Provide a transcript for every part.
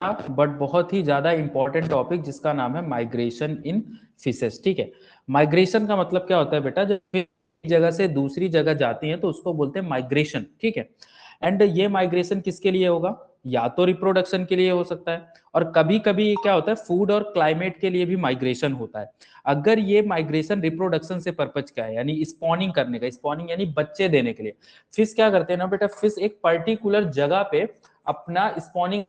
But बहुत ही ज्यादा important topic जिसका नाम है माइग्रेशन इन फिशेस। ठीक है, माइग्रेशन का मतलब क्या होता है बेटा, जब एक जगह से दूसरी जगह जाती है तो उसको बोलते हैं माइग्रेशन। ठीक है, एंड ये माइग्रेशन किसके लिए होगा, या तो रिप्रोडक्शन के लिए हो सकता है, और कभी कभी क्या होता है फूड और क्लाइमेट के लिए भी माइग्रेशन होता है। अगर ये माइग्रेशन रिप्रोडक्शन से पर्पज का है, यानी स्पॉनिंग करने का, स्पॉनिंग यानी बच्चे देने के लिए, फिश क्या करते हैं ना बेटा, फिश एक पर्टिकुलर जगह पे अपना स्पॉनिंग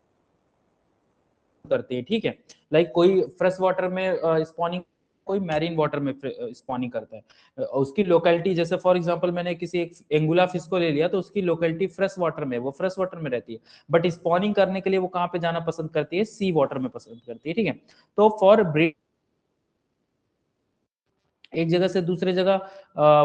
करते हैं। ठीक है, लाइक कोई फ्रेश वाटर में स्पॉनिंग, कोई मैरीन वाटर में स्पॉनिंग करता है। उसकी लोकेलिटी, जैसे फॉर एग्जांपल मैंने किसी एक एंगुला फिश को ले लिया तो उसकी लोकेलिटी फ्रेश वाटर में, वो फ्रेश वाटर में रहती है, बट स्पॉनिंग करने के लिए वो कहाँ पे जाना पसंद करती है, सी वाटर में पसंद करती है। ठीक है, तो फॉर ब्रीड एक जगह से दूसरे जगह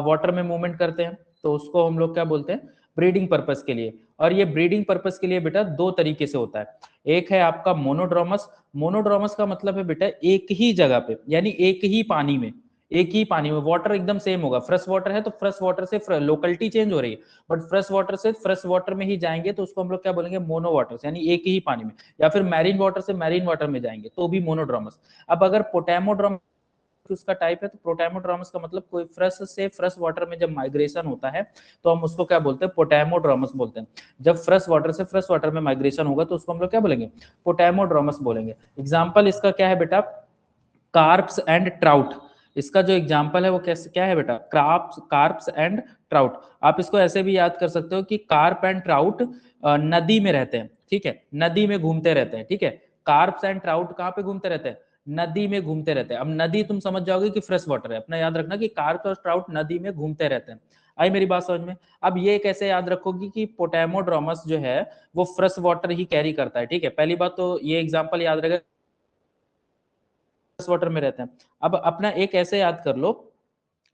वाटर में मूवमेंट करते हैं, तो उसको हम लोग क्या बोलते हैं, ब्रीडिंग पर्पस के लिए। और ये ब्रीडिंग पर्पस के लिए बेटा दो तरीके से होता है। एक है आपका मोनोड्रोमस। मोनोड्रोमस का मतलब है बेटा एक ही जगह पे, यानी एक ही पानी में, एक ही पानी में वाटर एकदम सेम होगा। फ्रेश वाटर है तो फ्रेश वाटर से लोकेलिटी चेंज हो रही है, बट फ्रेश वाटर से फ्रेश वाटर में ही जाएंगे तो उसको हम लोग क्या बोलेंगे, मोनो वाटर, यानी एक ही पानी में। या फिर मैरीन वाटर से मैरीन वाटर में जाएंगे तो भी मोनोड्रोमस। अब अगर पोटेमोड्रोमस उसका टाइप है, तो प्रोटैमोड्रोमस का मतलब कोई फ्रेश से फ्रेश वाटर में जब माइग्रेशन होता है तो हम उसको क्या बोलते हैं, पोटैमोड्रोमस बोलते हैं। जब फ्रेश वाटर से फ्रेश वाटर में माइग्रेशन होगा तो उसको हम लोग क्या बोलेंगे, पोटैमोड्रोमस बोलेंगे। एग्जाम्पल इसका क्या है बेटा, कार्प्स एंड ट्राउट। इसका जो एग्जाम्पल है वो कैसे क्या है बेटा, कार्प्स एंड ट्राउट। आप इसको ऐसे भी याद कर सकते हो कि कार्प एंड ट्राउट नदी में रहते हैं। ठीक है, नदी में घूमते रहते हैं। ठीक है, कार्प्स एंड ट्राउट कहाँ पे घूमते रहते हैं, नदी में घूमते रहते हैं। अब नदी तुम समझ जाओगे कि फ्रेश वाटर है, अपना याद रखना कि कार्प और ट्राउट नदी में घूमते रहते हैं। आई मेरी बात समझ में। अब ये कैसे याद रखोगी कि पोटेमोड्रोमस जो है वो फ्रेश वाटर ही कैरी करता है। ठीक है, पहली बात तो ये एग्जाम्पल याद रखेगा, वाटर में रहते हैं। अब अपना एक ऐसे याद कर लो,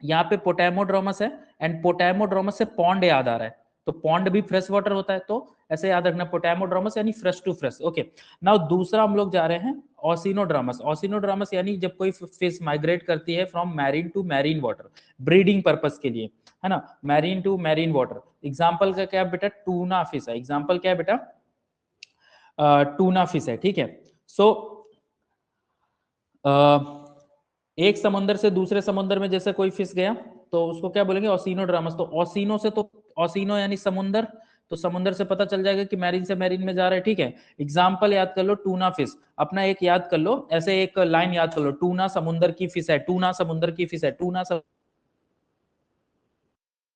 यहाँ पे पोटैमोड्रोमस है एंड पोटैमोड्रोमस से पॉन्ड याद आ रहा है, तो पॉन्ड भी फ्रेश वाटर होता है, तो ऐसे याद रखना पोटैमोड्रोमस यानी fresh to fresh. Okay, now दूसरा हम लोग जा रहे हैं ऑसिनोड्रामस। ऑसिनोड्रामस यानी जब कोई फिश माइग्रेट करती है from marine to marine water, breeding purpose के लिए, है ना, marine to marine water. Example का क्या बेटा, टूना फिश है। एग्जाम्पल क्या है बेटा, टूना फिश है। ठीक है, सो एक समुद्र से दूसरे समुद्र में जैसे कोई फिश गया तो उसको क्या बोलेंगे, ऑसिनोड्रामस। तो ऑसिनो से तो ऑसिनो यानी समुद्र, तो समुद्र से पता चल जाएगा कि मैरीन से मैरीन में जा रहा है। ठीक है, एग्जाम्पल याद कर लो टूना फिश। अपना एक याद कर लो, ऐसे एक लाइन याद कर लो, टूना समुद्र की फिश है, टूना समुद्र की फिश है, टूना।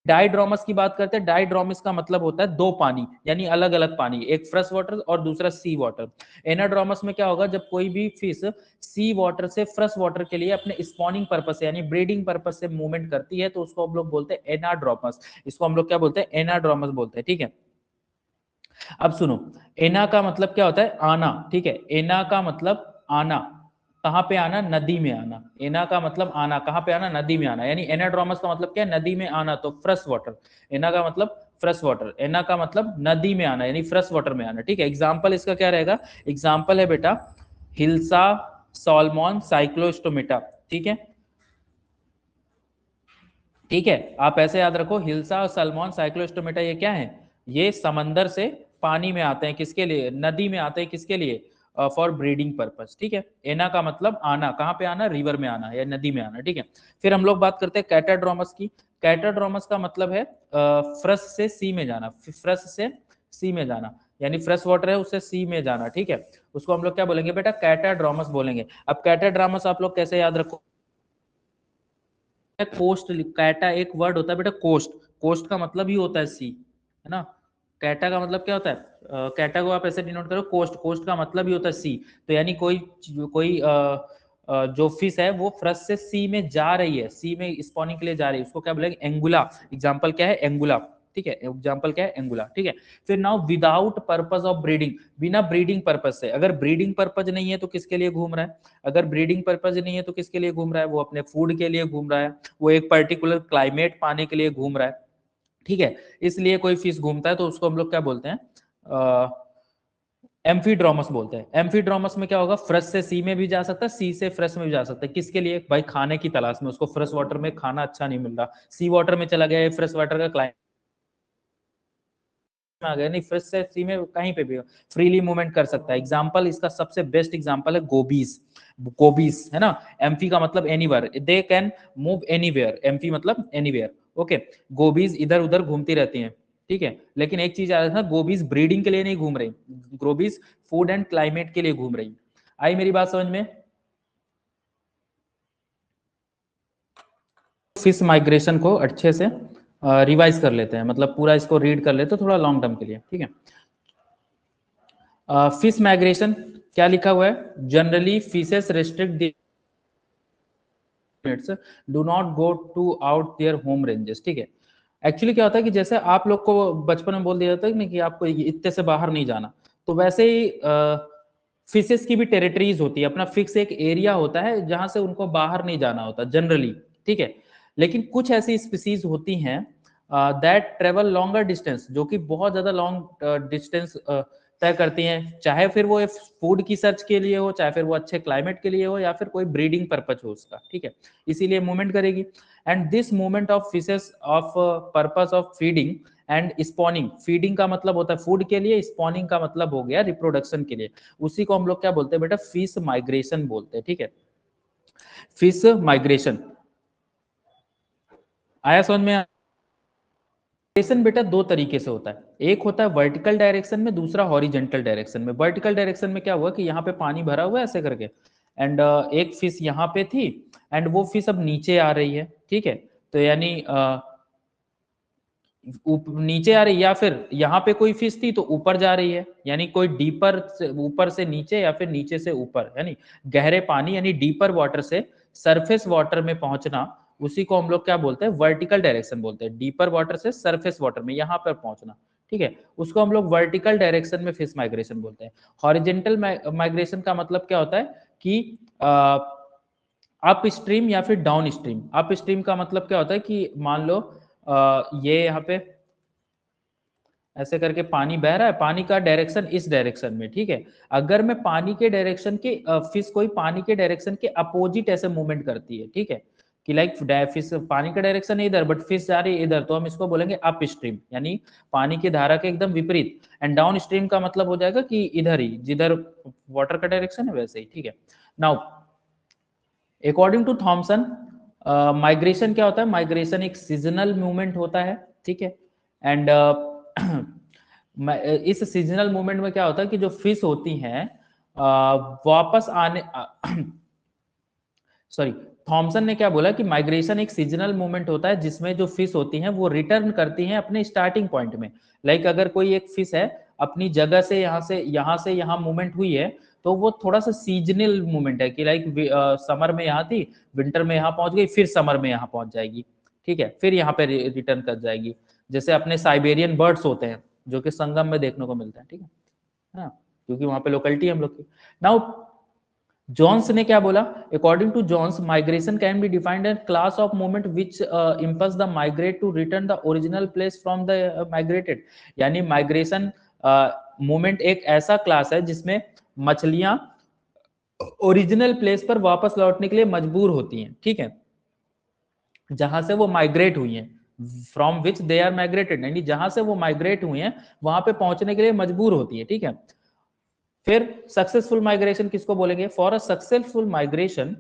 डाइड्रोमस की बात करते हैं, डाइड्रोमस का मतलब होता है दो पानी, यानी अलग अलग पानी, एक फ्रेश वाटर और दूसरा सी वाटर। एनाड्रोमस में क्या होगा, जब कोई भी फिश सी वाटर से फ्रेश वाटर के लिए अपने स्पॉनिंग पर्पस से यानी ब्रीडिंग पर्पस से मूवमेंट करती है तो उसको हम लोग बोलते हैं एनाड्रोमस। इसको हम लोग क्या बोलते हैं, एनाड्रोमस बोलते हैं। ठीक है, अब सुनो, एना का मतलब क्या होता है, आना। ठीक है, एना का मतलब आना, कहां पे आना, नदी में आना। एना का मतलब आना, कहां पे आना, नदी में आना। यानी एनाड्रोमस का मतलब क्या है, नदी में आना, तो फ्रेश वाटर। एना का मतलब फ्रेश वाटर, एना का मतलब नदी में आना यानी फ्रेश वाटर में आना। ठीक है, एग्जाम्पल इसका क्या रहेगा, एग्जाम्पल है बेटा हिल्सा, सॉल्मोन, साइक्लोस्टोमेटा। ठीक है, ठीक है, आप ऐसे याद रखो, हिल्सा और सलमोन, साइक्लोस्टोमेटा, ये क्या है, ये समंदर से पानी में आते हैं, किसके लिए, नदी में आते हैं, किसके लिए, फॉर ब्रीडिंग पर्पस। ठीक है, एना का मतलब आना, कहाँ पे आना, रिवर में आना या नदी में आना। ठीक है, फिर हम लोग बात करते हैं कैटाड्रोमस की। कैटाड्रोमस का मतलब है फ्रेश से सी में जाना, फ्रेश से सी में जाना, यानी फ्रेश वाटर है उससे सी में जाना। ठीक है, उसको हम लोग क्या बोलेंगे बेटा, कैटाड्रोमस बोलेंगे। अब कैटाड्रोमस आप लोग कैसे याद रखो, कोस्ट, कैटा एक वर्ड होता है बेटा, कोस्ट। कोस्ट का मतलब ही होता है सी, है ना। कैटा का मतलब क्या होता है, कैटा को आप ऐसे डिनोट करो, कोस्ट, कोस्ट का मतलब ही होता है सी। तो यानी कोई कोई जो फिश है वो फ्रस से सी में जा रही है, सी में स्पॉनिंग के लिए जा रही है, उसको क्या बोलेंगे, एंगुला। एग्जाम्पल क्या है, एंगुला। ठीक है, एग्जाम्पल क्या है, एंगुला। ठीक है, फिर now without purpose of breeding, बिना ब्रीडिंग पर्पस से। अगर ब्रीडिंग पर्पज नहीं है तो किसके लिए घूम रहा है, अगर ब्रीडिंग पर्पज नहीं है तो किसके लिए घूम रहा है, वो अपने फूड के लिए घूम रहा है, वो एक पर्टिकुलर क्लाइमेट पाने के लिए घूम रहा है। ठीक है, इसलिए कोई फिश घूमता है तो उसको हम लोग क्या बोलते हैं, एम्फीड्रोमस बोलते हैं। एम्फीड्रोमस में क्या होगा, फ्रेश से सी में भी जा सकता है, सी से फ्रेश में भी जा सकता है, किसके लिए भाई, खाने की तलाश में, उसको फ्रेश वाटर में खाना अच्छा नहीं मिल रहा, सी वाटर में चला गया, फ्रेश वाटर का क्लाइमेट में आ गया, नहीं फिश से सी में कहीं पे भी फ्रीली मूवमेंट कर सकता है। एग्जांपल इसका सबसे बेस्ट एग्जांपल है गोबीज। गोबीज है ना, एम्फी का मतलब anywhere, they can move anywhere, amphi मतलब एनीवेयर। ओके, गोबीज इधर उधर घूमती रहती हैं, ठीक है। लेकिन एक चीज याद रखना, गोबीज ब्रीडिंग के लिए नहीं घूम रही, गोबीज फूड एंड क्लाइमेट के लिए घूम रही। आई मेरी बात समझ में? फिश माइग्रेशन को अच्छे से रिवाइज कर लेते हैं, मतलब पूरा इसको रीड कर लेते हैं थोड़ा लॉन्ग टर्म के लिए, ठीक है। फिश माइग्रेशन क्या लिखा हुआ है, generally fishes restrict do not go to out their home ranges, ठीक है। एक्चुअली क्या होता है कि जैसे आप लोग को बचपन में बोल दिया जाता है ना कि आपको इतने से बाहर नहीं जाना, तो वैसे ही फिशेस की भी टेरिटरीज होती है, अपना फिक्स एक एरिया होता है जहां से उनको बाहर नहीं जाना होता जनरली, ठीक है। लेकिन कुछ ऐसी स्पीसीज होती हैं दैट ट्रेवल लॉन्गर डिस्टेंस, जो कि बहुत ज्यादा लॉन्ग डिस्टेंस तय करती हैं, चाहे फिर वो फूड की सर्च के लिए हो, चाहे फिर वो अच्छे क्लाइमेट के लिए हो, या फिर कोई ब्रीडिंग पर्पज हो उसका, ठीक है। इसीलिए मूवमेंट करेगी। And this movement of fishes of purpose of feeding and spawning, feeding का मतलब होता है फूड के लिए, स्पॉनिंग का मतलब हो गया रिप्रोडक्शन के लिए, उसी को हम लोग क्या बोलते हैं बेटा, फिश माइग्रेशन बोलते हैं, ठीक है। फिश माइग्रेशन आया समझ में? माइग्रेशन बेटा दो तरीके से होता है, एक होता है वर्टिकल डायरेक्शन में, दूसरा हॉरिजेंटल डायरेक्शन में। वर्टिकल डायरेक्शन में क्या हुआ कि यहाँ पे पानी भरा हुआ है ऐसे करके, एंड एक फिश यहाँ पे थी, एंड वो फिश अब नीचे आ रही है, ठीक है। तो यानी नीचे आ रही है, या फिर यहाँ पे कोई फिश थी तो ऊपर जा रही है, यानी कोई डीपर से ऊपर से नीचे, या फिर नीचे से ऊपर, यानी गहरे पानी यानी डीपर वाटर से सरफेस वाटर में पहुंचना, उसी को हम लोग क्या बोलते हैं, वर्टिकल डायरेक्शन बोलते हैं। डीपर वाटर से सरफेस वाटर में यहाँ पर पहुंचना, ठीक है, उसको हम लोग वर्टिकल डायरेक्शन में फिश माइग्रेशन बोलते हैं। हॉरिजेंटल माइग्रेशन का मतलब क्या होता है कि अप स्ट्रीम या फिर डाउन स्ट्रीम। अप स्ट्रीम का मतलब क्या होता है कि मान लो ये यहाँ पे ऐसे करके पानी बह रहा है, पानी का डायरेक्शन इस डायरेक्शन में, ठीक है। अगर मैं पानी के डायरेक्शन के फिश कोई पानी के डायरेक्शन के अपोजिट ऐसे मूवमेंट करती है, ठीक है, कि लाइक फिश पानी का डायरेक्शन है इधर बट फिश जा रही है इधर, तो हम इसको बोलेंगे अप स्ट्रीम, यानी पानी की धारा के एकदम विपरीत। एंड डाउन स्ट्रीम का मतलब हो जाएगा कि इधर ही, जिधर वाटर का डायरेक्शन है वैसे ही, ठीक है। Now according to Thomson, migration क्या होता है, माइग्रेशन एक सीजनल मूवमेंट होता है, ठीक है। एंड इस सीजनल मूवमेंट में क्या होता है कि जो फिश होती हैं वापस आने सॉरी, थॉमसन ने क्या बोला कि माइग्रेशन एक सीजनल मूवमेंट होता है जिसमें जो फिश होती हैं वो रिटर्न करती हैं अपने स्टार्टिंग पॉइंट में। लाइक अगर कोई एक फिश है अपनी जगह से यहाँ मूवमेंट हुई है, तो वो थोड़ा सा सीजनल मूवमेंट है कि लाइक समर में यहाँ थी, विंटर में यहाँ पहुंच गई, फिर समर में यहाँ पहुंच जाएगी, ठीक है, फिर यहाँ पे रिटर्न कर जाएगी। जैसे अपने साइबेरियन बर्ड्स होते हैं जो कि संगम में देखने को मिलते हैं, ठीक है ना, क्योंकि वहां पे लोकेलिटी हम लोग की। नाउ जॉन्स ने क्या बोला, according to Jones migration can be defined as class of movement which impulse the migrate to return the original place from the migrated. यानी माइग्रेशन मूवमेंट एक ऐसा क्लास है जिसमें मछलियां ओरिजिनल प्लेस पर वापस लौटने के लिए मजबूर होती हैं, ठीक है, जहां से वो माइग्रेट हुई हैं, from which they are migrated, यानी जहां से वो माइग्रेट हुई हैं वहां पे पहुंचने के लिए मजबूर होती है, ठीक है। फिर सक्सेसफुल माइग्रेशन किसको बोलेंगे, for a successful migration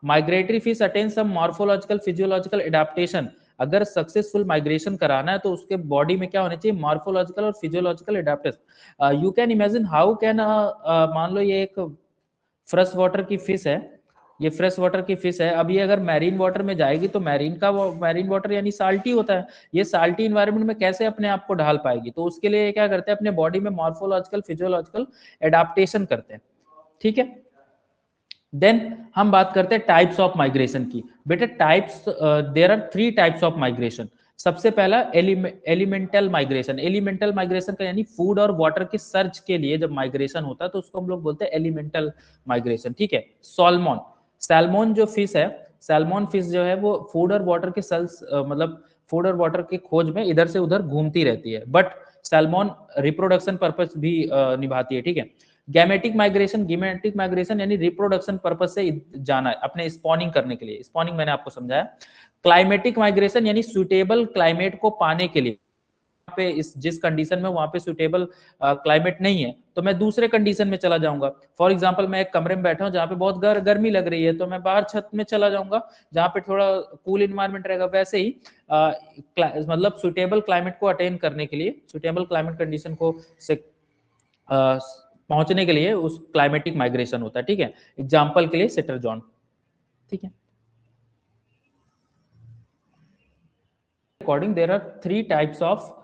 migratory fish attain some morphological physiological adaptation. अगर सक्सेसफुल माइग्रेशन कराना है तो उसके बॉडी में क्या होना चाहिए, मॉर्फोलॉजिकल और physiological adaptation. You can imagine how can, मान लो ये एक फ्रेश वाटर की फिश है, ये फ्रेश वाटर की फिश है, अब ये अगर मैरीन वाटर में जाएगी तो मैरीन वाटर यानी साल्टी होता है, ये साल्टी इन्वायरमेंट में कैसे अपने आप को ढाल पाएगी, तो उसके लिए क्या करते हैं अपने बॉडी में मॉर्फोलॉजिकल फिजियोलॉजिकल एडाप्टेशन करते हैं, ठीक है। देन हम बात करते हैं टाइप्स ऑफ माइग्रेशन की। बेटा types, there are 3 types of migration. सबसे पहला एलिमेंटल माइग्रेशन। एलिमेंटल माइग्रेशन का यानी फूड और वाटर के सर्च के लिए जब माइग्रेशन होता है तो उसको हम लोग बोलते हैं एलिमेंटल माइग्रेशन, ठीक है। सॉल्मोन, सैल्मोन जो फिश है, सैल्मोन फिश जो है वो फूड और वाटर के मतलब फूड और वाटर की खोज में इधर से उधर घूमती रहती है, बट सैल्मोन रिप्रोडक्शन पर्पस भी निभाती है, ठीक है। गैमेटिक माइग्रेशन यानी रिप्रोडक्शन पर्पज से जाना है अपने स्पॉनिंग करने के लिए, स्पॉनिंग मैंने आपको समझाया। क्लाइमेटिक माइग्रेशन यानी सुटेबल क्लाइमेट को पाने के लिए, पे इस जिस कंडीशन में वहां पे सुटेबल क्लाइमेट नहीं है तो मैं दूसरे कंडीशन में चला जाऊंगा। फॉर एग्जांपल मैं एक कमरे में बैठा हूं जहां पे बहुत गर्मी लग रही है तो मैं बाहर छत में चला जाऊंगा जहां पे थोड़ा कूल इन्वायरमेंट रहेगा। वैसे ही मतलब सुटेबल क्लाइमेट को अटेन करने के लिए, सुटेबल क्लाइमेट कंडीशन को से पहुंचने के लिए उस क्लाइमेटिक माइग्रेशन होता है। ठीक है, एग्जाम्पल के लिए सेटर जॉन। ठीक है, according there are 3 types of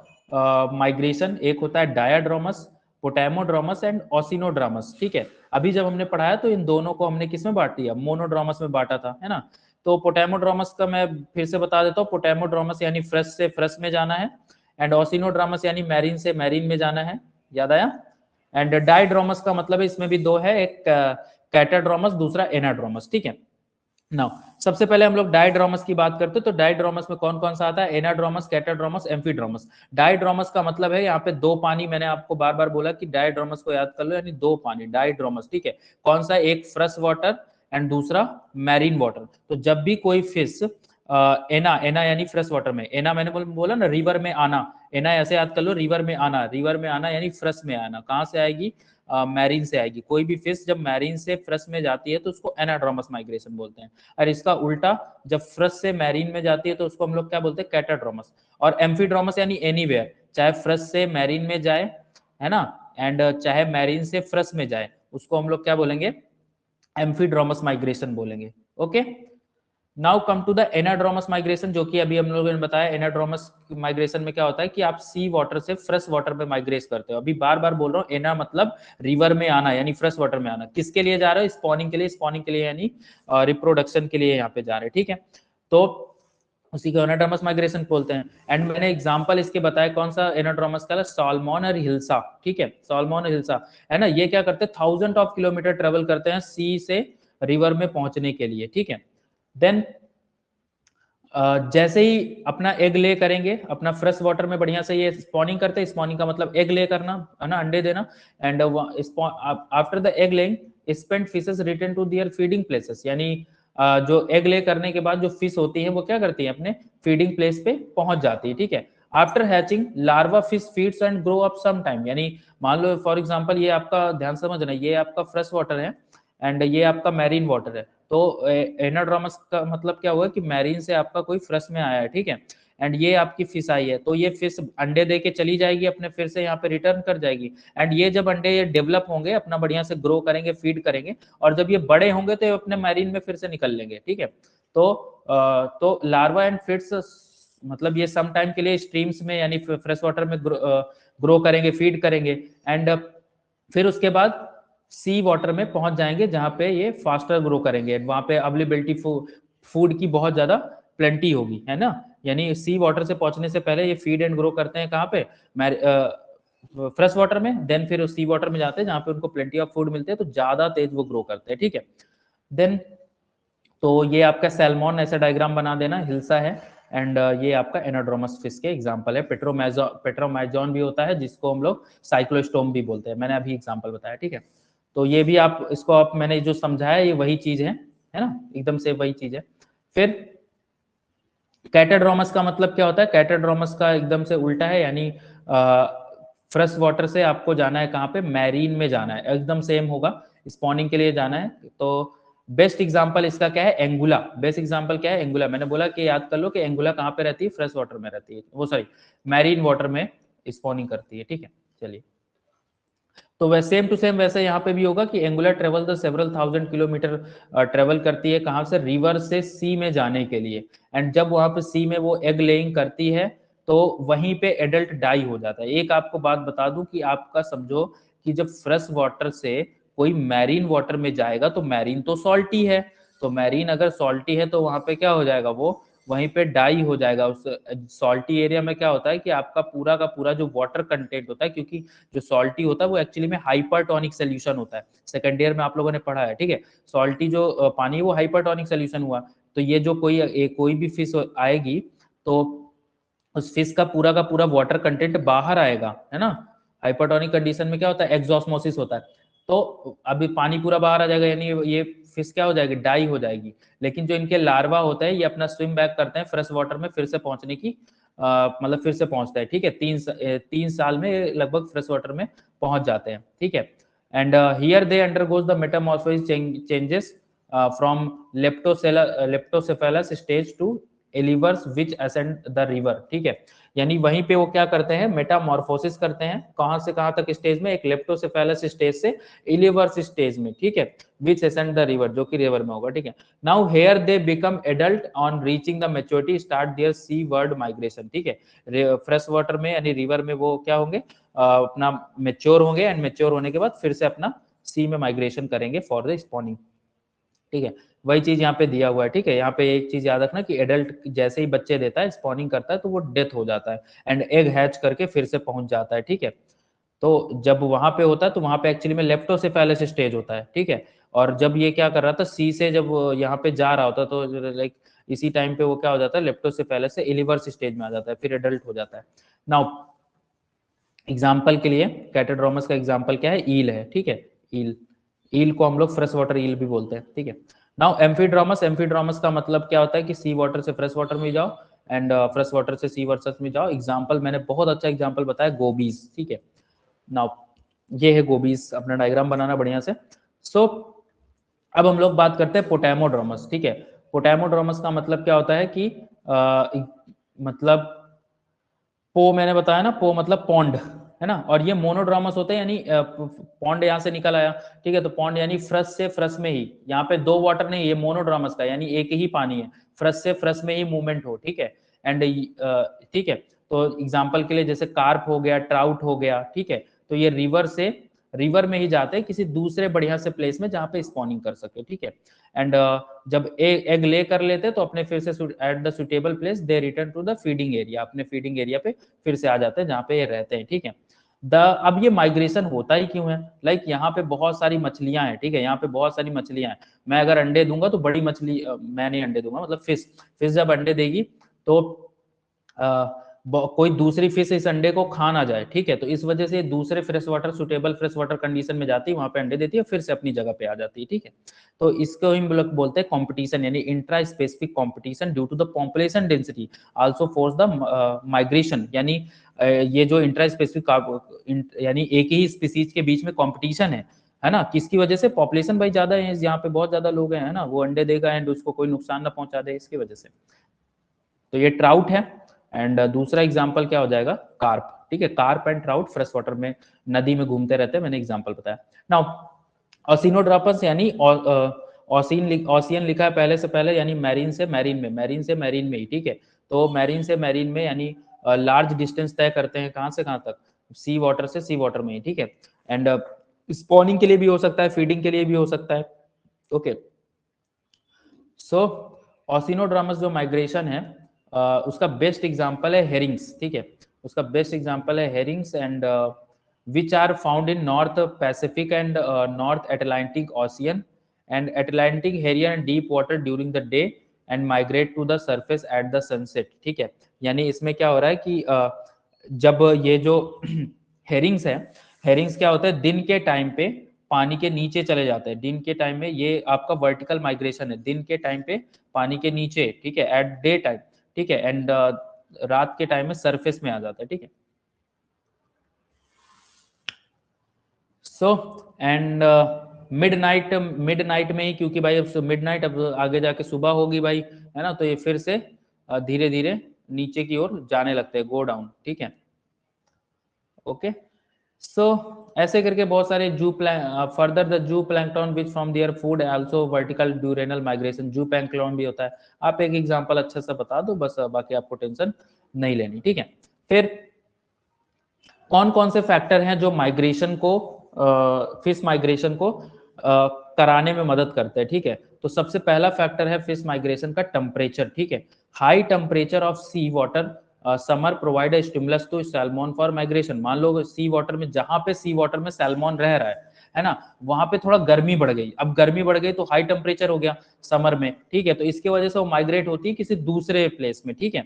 migration. एक होता है डायाड्रोमस, पोटैमोड्रोमस एंड ओसिनोड्रोमस। ठीक है, अभी जब हमने पढ़ाया तो इन दोनों को हमने किस में बांट दिया, मोनोड्रोमस में बांटा था, है ना। तो पोटैमोड्रोमस का मैं फिर से बता देता हूँ। पोटैमोड्रोमस यानी फ्रेश से फ्रेश में जाना है, एंड ओसिनोड्रोमस यानी मैरीन से मैरीन में जाना है। याद आया। एंड डायड्रोमस का मतलब है, इसमें भी दो है, एक कैटाड्रोमस, दूसरा एनाड्रोमस। ठीक है, नाउ सबसे पहले हम लोग डायड्रोमस की बात करते हैं। तो डायड्रोमस में कौन कौन सा आता है, एनाड्रोमस, कैटाड्रोमस, एम्फीड्रोमस। डायड्रोमस का मतलब है यहाँ पे दो पानी, मैंने आपको बार बार बोला कि डायड्रोमस को याद कर लो, यानी दो पानी, डायड्रोमस। ठीक है, कौन सा, एक फ्रेश वाटर एंड दूसरा मैरीन वाटर। तो जब भी कोई फिश एना, एना यानी फ्रेश वाटर में, एना मैंने बोला ना रिवर में आना, एना ऐसे याद कर लो, रिवर में आना, रिवर में आना यानी फ्रेश में आना, कहाँ से आएगी, मैरीन से आएगी। कोई भी फिश जब मैरीन से फ्रेश में जाती है तो उसको एनाड्रोमस माइग्रेशन बोलते हैं। और इसका उल्टा, जब फ्रेश से मैरीन में जाती है तो उसको हम लोग क्या बोलते हैं, कैटाड्रोमस। और एम्फीड्रोमस यानी एनीवेयर, चाहे फ्रेश से मैरीन में जाए, है ना, एंड चाहे मैरीन से फ्रेश में जाए, उसको हम लोग क्या बोलेंगे, एम्फीड्रोमस माइग्रेशन बोलेंगे। Okay, now come to the anadromous migration, जो कि अभी हम लोगों ने बताया। एनाड्रोमस माइग्रेशन में क्या होता है कि आप सी वाटर से फ्रेश वाटर में माइग्रेट करते हो। अभी बार बार बोल रहा हूँ, एना मतलब रिवर में आना यानी फ्रेश वाटर में आना। किसके लिए जा रहे हो, स्पॉनिंग के लिए, स्पॉनिंग के लिए यानी रिप्रोडक्शन के लिए यहाँ पे जा रहे हैं। ठीक है, तो उसी को एनाड्रोमस माइग्रेशन बोलते हैं। एंड मैंने एग्जांपल इसके बताया, कौन सा एनाड्रोमस का, साल्मन और हिल्सा। ठीक है, साल्मन और हिल्सा, है ना, ये क्या करते हैं, 1000 ऑफ किलोमीटर ट्रेवल करते हैं सी से रिवर में पहुंचने के लिए। ठीक है, देन जैसे ही अपना एग ले करेंगे, अपना फ्रेश वाटर में बढ़िया से ये स्पॉनिंग करते हैं। स्पॉनिंग का मतलब एग ले करना, है ना, अंडे देना। And after the egg laying spent fishes return to their feeding places, यानी जो एग ले करने के बाद जो फिश होती है वो क्या करती है, अपने फीडिंग प्लेस पे पहुंच जाती है। ठीक है, after hatching larva fish feeds and grow up some time, यानी मान लो फॉर एग्जांपल, ये आपका ध्यान समझना, ये आपका फ्रेश वाटर है एंड ये आपका मैरीन वाटर है। तो एनाड्रोमस का मतलब क्या हुआ कि मैरीन से आपका कोई फ्रेश में आया है। ठीक है, एंड ये आपकी फिश आई है, तो ये फिश अंडे दे के चली जाएगी अपने, फिर से यहाँ पे रिटर्न कर जाएगी। एंड ये जब अंडे ये डेवलप होंगे, अपना बढ़िया से ग्रो करेंगे, फीड करेंगे, और जब ये बड़े होंगे तो ये अपने मैरीन में फिर से निकल लेंगे। ठीक है, तो लार्वा एंड फिट्स मतलब ये सम टाइम के लिए स्ट्रीम्स में यानी फ्रेश वाटर में ग्रो करेंगे, फीड करेंगे, एंड फिर उसके बाद सी वाटर में पहुंच जाएंगे जहां पे ये फास्टर ग्रो करेंगे, वहां पे अवेलेबिलिटी फूड की बहुत ज्यादा प्लेंटी होगी, है ना। यानी सी वाटर से पहुंचने से पहले ये फीड एंड ग्रो करते हैं कहाँ पे, फ्रेश वाटर में, देन फिर सी वाटर में जाते हैं जहां पे उनको प्लेंटी ऑफ फूड मिलते हैं, तो ज्यादा तेज वो ग्रो करते हैं। ठीक है, देन तो ये आपका सैल्मन, ऐसा डायग्राम बना देना, हिल्सा है, एंड ये आपका एनाड्रोमस फिश के एग्जांपल है। पेट्रोमाइजोन भी होता है, जिसको हम लोग साइक्लोस्टोम भी बोलते हैं, मैंने अभी एग्जांपल बताया। ठीक है, तो ये भी आप इसको, आप मैंने जो समझाया ये वही चीज है ना, एकदम से वही चीज है। फिर कैटाड्रोमस का मतलब क्या होता है, कैटाड्रोमस का एकदम से उल्टा है, यानी फ्रेश वाटर से आपको जाना है कहाँ पे, मैरीन में जाना है, एकदम सेम होगा, स्पॉनिंग के लिए जाना है। तो बेस्ट एग्जांपल इसका क्या है, एंगुला। बेस्ट एग्जांपल क्या है, एंगुला। मैंने बोला कि याद कर लो कि एंगुला कहाँ पे रहती है, फ्रेश वाटर में रहती है, वो सॉरी मैरीन वाटर में स्पॉनिंग करती है। ठीक है, चलिए, तो वैसे सेम टू सेम वैसे यहाँ पे भी होगा कि angular travel the several 1000 kilometre travel करती है, कहाँ से, रिवर से सी में जाने के लिए। एंड जब वहां पे सी में वो एग लेइंग करती है तो वहीं पे एडल्ट डाई हो जाता है। एक आपको बात बता दूं कि आपका समझो कि जब फ्रेश वाटर से कोई मैरीन वाटर में जाएगा तो मैरीन तो सॉल्टी है, तो मैरीन अगर सॉल्टी है तो वहां पे क्या हो जाएगा, वो वहीं पे डाई हो जाएगा। उस सॉल्टी एरिया में क्या होता है कि आपका पूरा का पूरा जो वाटर कंटेंट होता है, क्योंकि जो सॉल्टी होता है वो एक्चुअली में हाइपरटोनिक सोल्यूशन होता है, सेकंड ईयर में आप लोगों ने पढ़ा है। ठीक है, सॉल्टी जो पानी है वो हाइपरटोनिक सोल्यूशन हुआ, तो ये जो कोई भी फिश आएगी तो उस फिश का पूरा वाटर कंटेंट बाहर आएगा, है ना। हाइपरटोनिक कंडीशन में क्या होता है, एक्सॉस्मोसिस होता है, तो अभी पानी पूरा बाहर आ जाएगा, यानी ये फिश क्या हो जाएगी, डाई हो जाएगी। लेकिन जो इनके लार्वा होते हैं ये अपना स्विम बैक करते हैं फ्रेश वाटर में फिर से पहुंचने की मतलब फिर से पहुंचता है, ठीक है। 3 साल में लगभग फ्रेश वाटर में पहुंच जाते हैं, ठीक है। And here they undergoes the metamorphosis changes from leptocephalus stage to elvers which ascend the river, ठीक है। यानी वहीं पे वो क्या करते हैं, मेटामॉर्फोसिस करते हैं, कहां से कहां तक स्टेज में, एक लेप्टोसेफेलस स्टेज से एलिवर्स स्टेज में, ठीक है, विच असेंड द रिवर, जो कि रिवर में होगा, ठीक है। Now here they become adult on reaching the maturity start their seaward migration, ठीक है। फ्रेश वाटर में यानी रिवर में वो क्या होंगे, अपना मेच्योर होंगे, एंड मेच्योर होने के बाद फिर से अपना सी में माइग्रेशन करेंगे फॉर द स्पॉनिंग, ठीक है। वही चीज यहाँ पे दिया हुआ है, ठीक है। यहाँ पे एक चीज याद रखना कि एडल्ट जैसे ही बच्चे देता है, स्पॉनिंग करता है, तो वो डेथ हो जाता है एंड एग हैच करके फिर से पहुंच जाता है, ठीक है। तो जब वहां पे होता है तो वहां पे एक्चुअली में लेप्टोसेफेलस स्टेज होता है, ठीक है। और जब ये क्या कर रहा था, सी से जब यहाँ पे जा रहा होता है तो लाइक इसी टाइम पे वो क्या हो जाता है, लेप्टोसेफेलस से एलिवर्स स्टेज में आ जाता है, फिर एडल्ट हो जाता है। नाउ एग्जाम्पल के लिए कैटेड्रोमस का एग्जाम्पल क्या है, ईल है, ठीक है। ईल, ईल को हम लोग फ्रेश वाटर ईल भी बोलते हैं, ठीक है। नाउ एम्फीड्रोमस, एम्फीड्रोमस का मतलब क्या होता है कि सी वाटर से फ्रेश वाटर में जाओ एंड फ्रेश वाटर से सी वाटर में जाओ। एग्जाम्पल मैंने बहुत अच्छा एग्जाम्पल बताया, गोबीज, ठीक है। नाउ ये है गोबीज, अपना डायग्राम बनाना बढ़िया से। सो अब हम लोग बात करते हैं पोटैमोड्रोमस, ठीक है। पोटैमोड्रोमस का मतलब क्या होता है कि मतलब पो मैंने बताया ना, पो मतलब पॉन्ड, है ना। और ये मोनोड्रामस होते हैं, यानी पॉन्ड यहाँ से निकल आया, ठीक है। तो पॉन्ड यानी फ्रस से फ्रस में ही, यहाँ पे दो वाटर नहीं, ये मोनोड्रामस का यानी एक ही पानी है, फ्रस से फ्रस में ही मूवमेंट हो, ठीक है। एंड ठीक है, तो एग्जाम्पल के लिए जैसे कार्प हो गया, ट्राउट हो गया, ठीक है। तो ये रिवर में ही जाते हैं किसी दूसरे बढ़िया से प्लेस में जहाँ पे स्पॉनिंग कर सके, ठीक है। एंड जब एग ले कर लेते तो अपने फिर से at the suitable place they return to the feeding area, अपने फीडिंग एरिया पे फिर से आ जाते हैं जहाँ पे ये रहते हैं, ठीक है। अब ये माइग्रेशन होता ही क्यों है, लाइक यहाँ पे बहुत सारी मछलियां हैं, ठीक है। यहाँ पे बहुत सारी मछलियां हैं, मैं अगर अंडे दूंगा तो बड़ी मछली, मैं नहीं अंडे दूंगा, मतलब फिश जब अंडे देगी तो कोई दूसरी फिश इस अंडे को खा ना जाए, ठीक है। तो इस वजह से दूसरे fresh water, suitable fresh water condition में जाती है, वहां पे अंडे देती है, फिर से अपनी जगह पे आ जाती है, ठीक है। तो इसको हम लोग बोलते हैं कंपटीशन, यानी intraspecific competition due to the population density also force the migration, यानी ये जो इंट्रा स्पेसिफिक यानी एक ही स्पीसीज के बीच में कंपटीशन है ना, किसकी वजह से, पॉपुलेशन भाई ज्यादा है, यहाँ पे बहुत ज्यादा लोग हैं, है ना, वो अंडे देगा एंड उसको कोई नुकसान ना पहुंचा दे, इसकी वजह से। तो ये ट्राउट है। एंड दूसरा एग्जाम्पल क्या हो जाएगा, कार्प, ठीक है। Carp and trout fresh water में नदी में घूमते रहते हैं, मैंने एग्जाम्पल बताया। नाउ ऑसिनोड्रापस यानी ऑसियन लिखा है पहले से पहले, यानी मैरीन से मैरीन में, मैरीन से मैरीन में ही, ठीक है। तो मैरीन से मैरीन में यानी लार्ज डिस्टेंस तय करते हैं, कहां से कहां तक, सी वाटर से सी वाटर में ही, ठीक है। एंड स्पॉनिंग के लिए भी हो सकता है, फीडिंग के लिए भी हो सकता है, ओके। सो ऑसिनोड्रामस जो माइग्रेशन है उसका बेस्ट एग्जांपल है हेरिंग्स, ठीक है। उसका बेस्ट एग्जांपल है herrings and which are found in North Pacific and North Atlantic Ocean and Atlantic herring deep water during the day and migrate to the surface at the sunset, ठीक है। यानी इसमें क्या हो रहा है कि जब ये जो हेरिंग्स है, हेरिंग्स क्या होता है, दिन के टाइम पे पानी के नीचे चले जाते हैं, दिन के टाइम में, ये आपका वर्टिकल माइग्रेशन है, दिन के टाइम पे पानी के नीचे, ठीक है, एट डे टाइम, ठीक है। एंड रात के टाइम में सरफेस में आ जाता है, ठीक है। सो एंड मिड नाइट में ही, क्योंकि भाई अब मिड नाइट, अब आगे जाके सुबह होगी भाई, है ना, तो ये फिर से धीरे धीरे नीचे की ओर जाने लगते हैं, गो डाउन, ठीक है, ओके। सो ऐसे करके बहुत सारे further the zooplankton which from there food also vertical diurnal migration, zooplankton भी होता है। आप एक एग्जांपल अच्छा सा बता दो बस, बाकी आपको टेंशन नहीं लेनी, ठीक है। फिर कौन कौन से फैक्टर हैं जो माइग्रेशन को, फिश माइग्रेशन को कराने में मदद करते हैं, ठीक है। तो सबसे पहला फैक्टर है फिश माइग्रेशन का टेम्परेचर, ठीक है। High temperature of sea water summer provide a stimulus to salmon for migration. मान लो सी वाटर में, जहां पे सी वाटर में सैल्मन रह रहा है ना, वहां पे थोड़ा गर्मी बढ़ गई, अब गर्मी बढ़ गई तो हाई टेम्परेचर हो गया समर में, ठीक है। तो इसकी वजह से वो माइग्रेट होती है किसी दूसरे प्लेस में, ठीक है।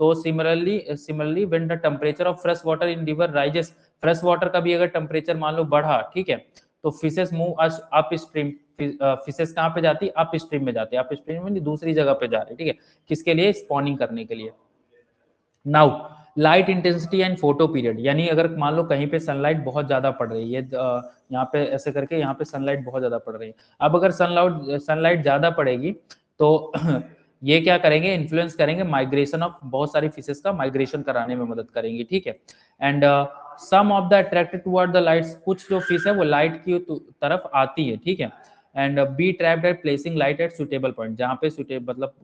तो similarly when the temperature of fresh water in river rises, fresh water का भी अगर टेम्परेचर मान लो बढ़ा, ठीक है, तो fishes move up stream, fishes कहाँ पे जाती है, अप स्ट्रीम में जाती है, अप स्ट्रीम में दूसरी जगह पे जा रही है, ठीक है, किसके लिए, स्पॉनिंग करने के लिए। Now light intensity and photo period, यानी अगर मान लो कहीं पे सनलाइट बहुत ज्यादा पड़ रही है, यहाँ पे ऐसे करके यहाँ पे सनलाइट बहुत ज्यादा पड़ रही है, अब अगर सनलाइट ज्यादा पड़ेगी तो ये क्या करेंगे, इन्फ्लुएंस करेंगे माइग्रेशन ऑफ, बहुत सारी फिशेस का माइग्रेशन कराने में मदद करेंगी, ठीक है। And some of the attracted toward the lights, कुछ जो फिश है वो लाइट की तरफ आती है, ठीक है। And be trapped at placing light at suitable point, जहाँ पे सुटेबल मतलब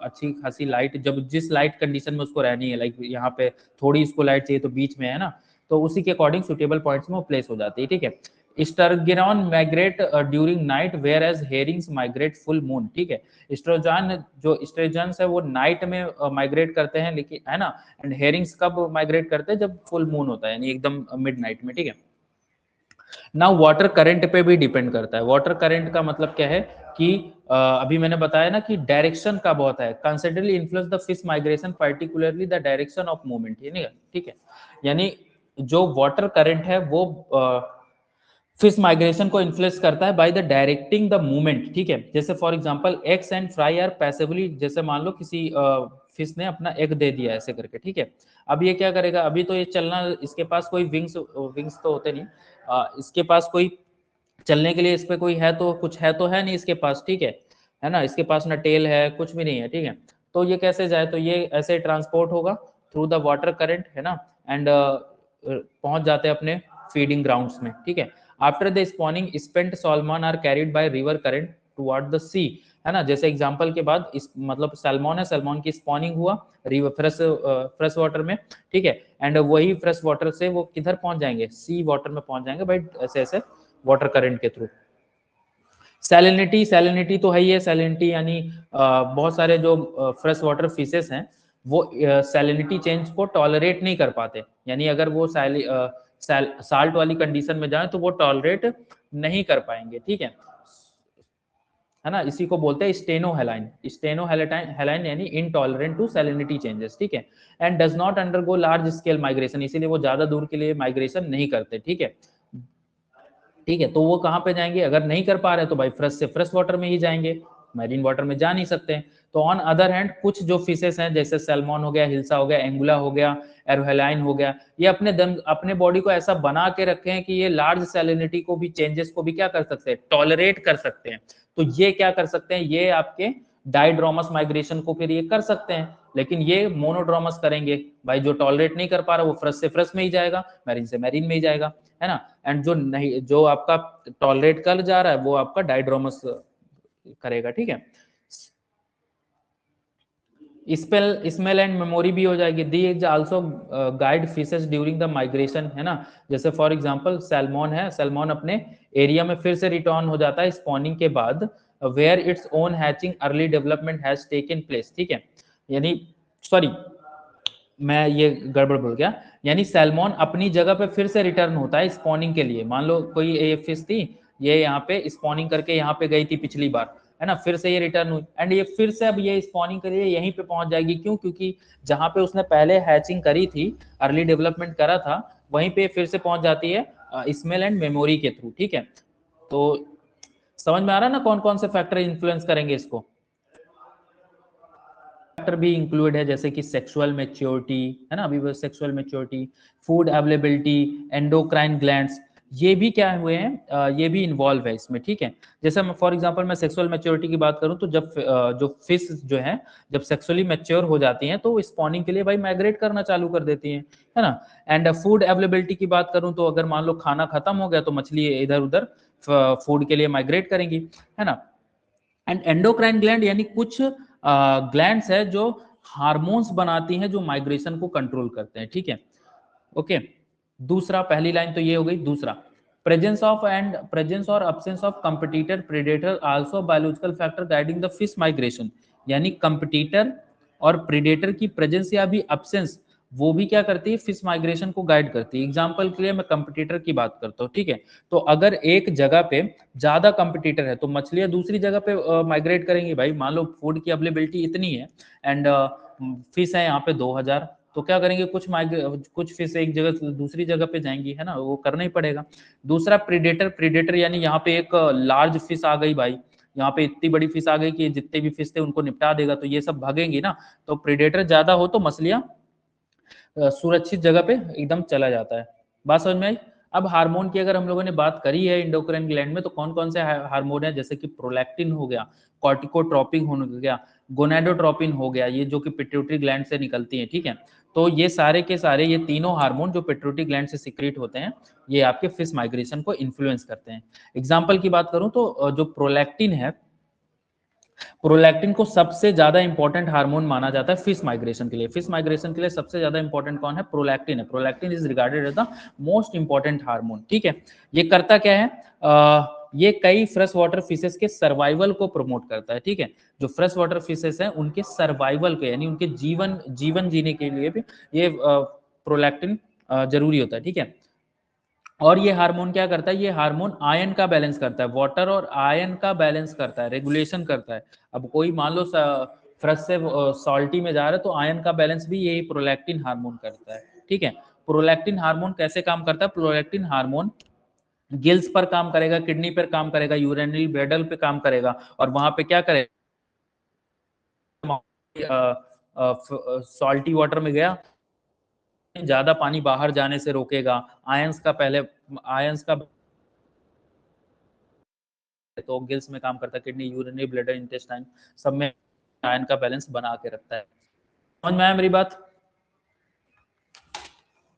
अच्छी खासी लाइट, जब जिस लाइट कंडीशन में उसको रहनी है, लाइक यहाँ पे थोड़ी इसको लाइट चाहिए तो बीच में है ना, तो उसी के अकॉर्डिंग सुटेबल पॉइंट्स में वो प्लेस हो जाती है, ठीक है। Sturgeon migrate during night whereas herrings migrate full moon, ठीक है। स्ट्रोजान जो स्ट्रेजन्स है वो नाइट में माइग्रेट करते हैं, लेकिन है ना, एंड हेरिंग्स कब माइग्रेट करते हैं, जब फुल मून होता है, यानी एकदम मिड नाइट में, ठीक है। ना वाटर करंट पे भी डिपेंड करता है। वाटर करंट का मतलब क्या है कि अभी मैंने बताया ना कि डायरेक्शन का बहुत है, considerably influence the fish migration particularly the direction of movement, ठीक है। यानी जो वाटर करंट है वो फिश माइग्रेशन को इन्फ्लुएंस करता है by the directing the movement, ठीक है। जैसे for example eggs and fry are passively, जैसे मान लो किसी फिश ने अपना एग दे दिया ऐसे करके, ठीक है। अब ये क्या करेगा, अभी तो ये चलना, इसके पास कोई विंग्स विंग्स तो होते नहीं, इसके पास कोई चलने के लिए इस पे कोई है तो कुछ है तो है नहीं इसके पास, ठीक है ना, इसके पास ना टेल है कुछ भी नहीं है, ठीक है। तो ये कैसे जाए, तो ये ऐसे ट्रांसपोर्ट होगा थ्रू द वाटर करंट, है ना, एंड पहुंच जाते हैं अपने फीडिंग ग्राउंड्स में, ठीक है। After the spawning spent salmon are carried by river current toward the sea, है ना, जैसे एग्जांपल के बाद इस मतलब सैल्मन है, सैल्मन की स्पॉनिंग हुआ रिवर फ्रेश वाटर में, ठीक है। एंड वही फ्रेश वाटर से वो किधर पहुंच जाएंगे, सी वाटर में पहुंच जाएंगे भाई, ऐसे ऐसे वाटर करंट के थ्रू। सैलिनिटी, सैलिनिटी तो है ही है, सैलिनिटी यानी बहुत सारे जो फ्रेश वाटर फिशेस हैं वो सैलिनिटी चेंज को टॉलरेट नहीं कर पाते, यानी अगर वो साल्ट वाली कंडीशन में जाए तो वो टॉलरेट नहीं कर पाएंगे, ठीक है ना। इसी को बोलते हैं स्टेनोहेलाइन, स्टेनोहेलाइन यानी इनटॉलरेंट टू सैलिनिटी चेंजेस, ठीक है। And does not undergo large scale migration, इसीलिए वो ज्यादा दूर के लिए माइग्रेशन नहीं करते, ठीक है। ठीक है, तो वो कहाँ पे जाएंगे, अगर नहीं कर पा रहे तो भाई फ्रेश से फ्रेश वाटर में ही जाएंगे, मैरीन वाटर में जा नहीं सकते। तो ऑन अदर हैंड कुछ जो फिशेस हैं जैसे सैल्मन हो गया, हिल्सा हो गया, एंगुला हो गया, एरोहेलाइन हो गया, ये अपने बॉडी को ऐसा बना के रखे हैं कि ये लार्ज सैलिनिटी को भी, चेंजेस को भी क्या कर सकते हैं, टॉलरेट कर सकते हैं। तो ये क्या कर सकते हैं, ये आपके डाइड्रोमस माइग्रेशन को फिर ये कर सकते हैं, लेकिन ये मोनोड्रोमस करेंगे भाई, जो टॉलरेट नहीं कर पा रहा वो फ्रेश से फ्रेश में ही जाएगा, मैरीन से मैरीन में ही जाएगा, है ना। एंड जो नहीं, जो आपका टॉलरेट कर जा रहा है वो आपका डाइड्रोमस करेगा, ठीक है। स्मेल एंड मेमोरी भी हो जाएगी। The is also guide fishes during the migration, है ना। जैसे फॉर एग्जांपल सैल्मन है, सैल्मन अपने एरिया में फिर से रिटर्न हो जाता है स्पॉनिंग के बाद, where its own hatching early development has taken place, ठीक है। यानी सॉरी, मैं ये गड़बड़ बोल गया, यानी सैल्मन अपनी जगह पे फिर से रिटर्न होता है स्पॉनिंग के लिए। मान लो कोई ये फिश थी, ये यहाँ पे स्पॉनिंग करके यहाँ पे गई थी पिछली बार, है ना, फिर से ये रिटर्न हुई, एंड ये फिर से अब ये स्पॉनिंग करिए यहीं पे पहुंच जाएगी, क्यों, क्योंकि जहां पे उसने पहले हैचिंग करी थी, अर्ली डेवलपमेंट करा था, वहीं पे फिर से पहुंच जाती है स्मेल एंड मेमोरी के थ्रू, ठीक है। तो समझ में आ रहा है ना कौन कौन से फैक्टर इन्फ्लुएंस करेंगे इसको। फैक्टर भी इंक्लूड है जैसे कि सेक्सुअल मैच्योरिटी, है ना, अभी वो sexual maturity, food availability, endocrine glands, ये भी क्या हुए हैं, ये भी इन्वॉल्व है इसमें, ठीक है। जैसे फॉर एग्जांपल मैं सेक्सुअल मैच्योरिटी की बात करूं तो जब जो फिश जो है जब सेक्सुअली मैच्योर हो जाती हैं तो स्पॉनिंग के लिए भाई माइग्रेट करना चालू कर देती हैं, है ना। एंड फूड अवेलेबिलिटी की बात करूं तो अगर मान लो खाना खत्म हो गया तो मछली इधर उधर फूड के लिए माइग्रेट करेंगी, है ना। एंड एंडोक्राइन ग्लैंड यानी कुछ ग्लैंड्स है जो हार्मोन्स बनाती हैं जो माइग्रेशन को कंट्रोल करते हैं, ठीक है। ओके, दूसरा, पहली लाइन तो ये हो गई। दूसरा, प्रेजेंस और absence of competitor predator also biological factor guiding the fish migration, यानी कंपिटिटर और प्रेडेटर की प्रेजेंस या भी अब्सेंस वो भी क्या करती है, फिश माइग्रेशन को गाइड करती है। एग्जांपल के लिए मैं कंपिटिटर की बात करता हूँ, ठीक है। तो अगर एक जगह पे ज्यादा कंपिटिटर है तो मछलियां दूसरी जगह पे माइग्रेट करेंगी भाई। मान लो फूड की अवेलेबिलिटी इतनी है एंड फिश है यहाँ पे 2000, तो क्या करेंगे, कुछ फिश एक जगह से दूसरी जगह पे जाएंगी, है ना, वो करना ही पड़ेगा। दूसरा, प्रीडेटर, प्रीडेटर यानी यहाँ पे एक लार्ज फिश आ गई भाई, यहाँ पे इतनी बड़ी फिश आ गई कि जितने भी फिश थे उनको निपटा देगा, तो ये सब भागेंगी ना। तो प्रीडेटर ज्यादा हो तो मछलियां सुरक्षित जगह पे एकदम चला जाता है। बात समझ में आई? अब हार्मोन की अगर हम लोगों ने बात करी है एंडोक्राइन ग्लैंड में, तो कौन कौन से हार्मोन है, जैसे कि प्रोलैक्टिन हो गया, कॉर्टिकोट्रोपिन हो गया, गोनाडोट्रोपिन हो गया, ये जो कि पिट्यूटरी ग्लैंड से निकलती है, ठीक है। तो ये सारे के सारे, ये तीनों हार्मोन जो पिट्यूटरी ग्लैंड से सीक्रेट होते हैं, ये आपके फिश माइग्रेशन को इन्फ्लुएंस करते हैं। एग्जाम्पल की बात करूं तो जो प्रोलैक्टिन है, प्रोलैक्टिन को सबसे ज्यादा इंपॉर्टेंट हार्मोन माना जाता है फिश माइग्रेशन के लिए। फिश माइग्रेशन के लिए सबसे ज्यादा इंपॉर्टेंट कौन है? प्रोलैक्टिन है। Prolactin is regarded as the most important hormone, ठीक है। ये करता क्या है? ये कई फ्रेश वाटर फिशेस के सर्वाइवल को प्रमोट करता है, ठीक है। जो फ्रेश वाटर फिशेस हैं उनके सर्वाइवल के, यानी उनके जीवन जीवन जीने के लिए भी ये प्रोलैक्टिन जरूरी होता है, ठीक है। और ये हार्मोन क्या करता है? ये हार्मोन आयन का बैलेंस करता है, वाटर और आयन का बैलेंस करता है, रेगुलेशन करता है। अब कोई मान लो फ्रेश से सॉल्टी में जा रहा है, तो आयन का बैलेंस भी यही प्रोलैक्टिन हार्मोन करता है, ठीक है। प्रोलैक्टिन हार्मोन कैसे काम करता है? प्रोलैक्टिन हार्मोन गिल्स पर काम करेगा, किडनी पर काम करेगा, यूरिनरी ब्लैडर पे काम करेगा, और वहां पे क्या करेगा? सॉल्टी वाटर में गया, ज्यादा पानी बाहर जाने से रोकेगा, आयंस का पहले, आयंस का तो गिल्स में काम करता है, किडनी, यूरिनरी ब्लैडर, इंटेस्टाइन, सब में आयन का बैलेंस बना के रखता है। समझ में आया मेरी बात?